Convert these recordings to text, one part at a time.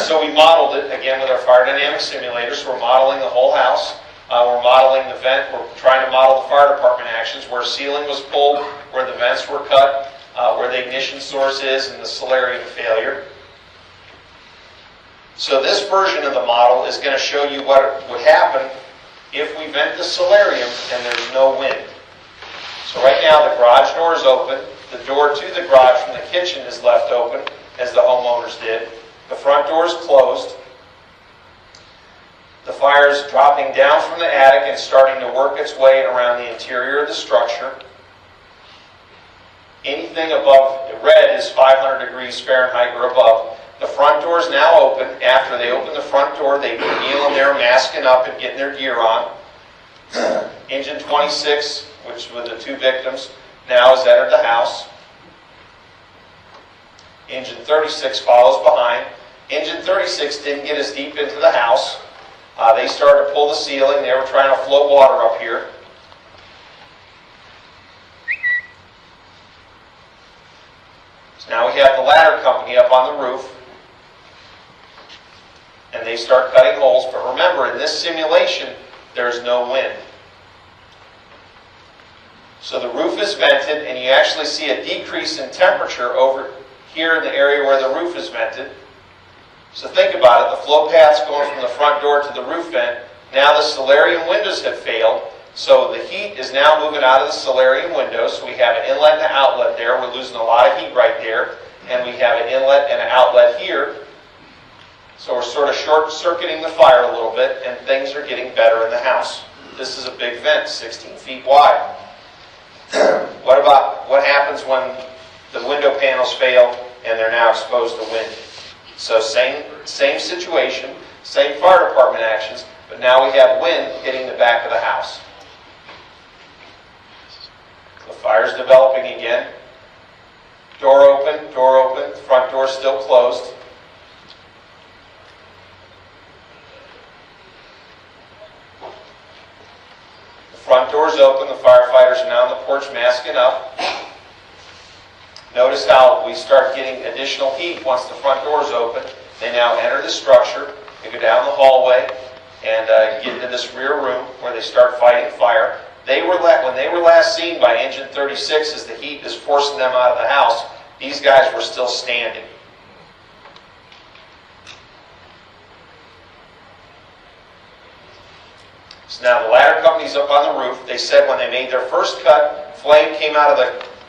So we modeled it, again, with our fire dynamic simulator. So we're modeling the whole house. We're modeling the vent. We're trying to model the fire department actions, where ceiling was pulled, where the vents were cut, where the ignition source is, and the solarium failure. So this version of the model is going to show you what would happen if we vent the solarium and there's no wind. So right now the garage door is open. The door to the garage from the kitchen is left open, as the homeowners did. The front door is closed. The fire is dropping down from the attic and starting to work its way around the interior of the structure. Anything above the red is 500 degrees Fahrenheit or above. The front door is now open. After they open the front door, they've been kneeling there, masking up and getting their gear on. Engine 26, which with the 2 victims, now has entered the house. Engine 36 follows behind. Engine 36 didn't get as deep into the house. They started to pull the ceiling. They were trying to flow water up here. So now we have the ladder company up on the roof. And they start cutting holes. But remember, in this simulation, there's no wind. So the roof is vented, and you actually see a decrease in temperature over here in the area where the roof is vented. So think about it. The flow path's going from the front door to the roof vent. Now the solarium windows have failed. So the heat is now moving out of the solarium windows. So we have an inlet and an outlet there. We're losing a lot of heat right there. And we have an inlet and an outlet here. So we're sort of short-circuiting the fire a little bit, and things are getting better in the house. This is a big vent, 16 feet wide. What happens when the window panels fail and they're now exposed to wind? So same situation, same fire department actions, but now we have wind hitting the back of the house. The fire's developing again. Door open, front door still closed. The front door's open, the firefighters are now on the porch masking up. Notice how we start getting additional heat once the front door is open. They now enter the structure. They go down the hallway and get into this rear room where they start fighting fire. When they were last seen by Engine 36, as the heat is forcing them out of the house, these guys were still standing. So now the ladder company's up on the roof. They said when they made their first cut, flame came out of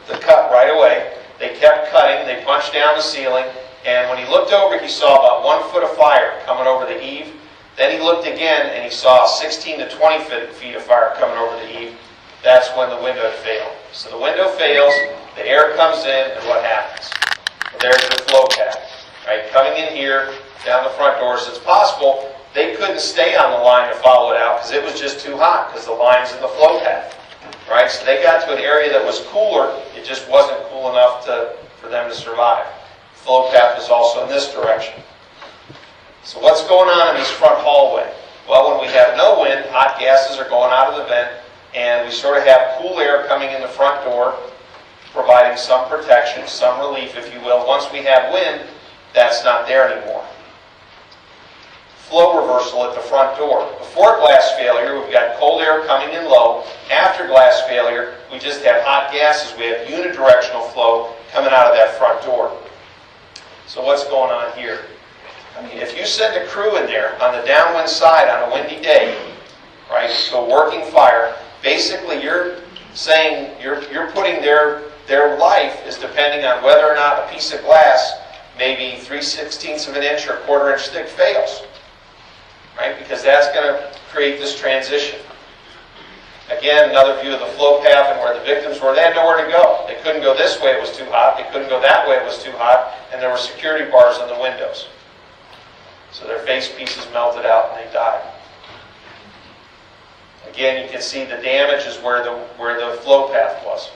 the cut right away. They kept cutting. They punched down the ceiling. And when he looked over, he saw about 1 foot of fire coming over the eave. Then he looked again, and he saw 16 to 20 feet of fire coming over the eave. That's when the window failed. So the window fails, the air comes in, and what happens? Well, there's the flow path. Right? Coming in here, down the front door. So it's possible they couldn't stay on the line to follow it out because it was just too hot because the line's in the flow path. Right? So they got to an area that was cooler. It just wasn't cool enough for them to survive. The flow path is also in this direction. So what's going on in this front hallway? Well, when we have no wind, hot gases are going out of the vent, and we sort of have cool air coming in the front door, providing some protection, some relief, if you will. Once we have wind, that's not there anymore. Flow reversal at the front door. Before glass failure, we've got cold air coming in low. After glass failure, we just have hot gases. We have unidirectional flow coming out of that front door. So what's going on here? I mean, if you send a crew in there on the downwind side on a windy day, right, so working fire, basically you're saying you're putting their life is depending on whether or not a piece of glass, maybe 3/16 of an inch or 1/4 inch thick, fails. Right? Because that's going to create this transition. Again, another view of the flow path and where the victims were. They had nowhere to go. They couldn't go this way, it was too hot. They couldn't go that way, it was too hot. And there were security bars on the windows. So their face pieces melted out and they died. Again, you can see the damage is where the flow path was.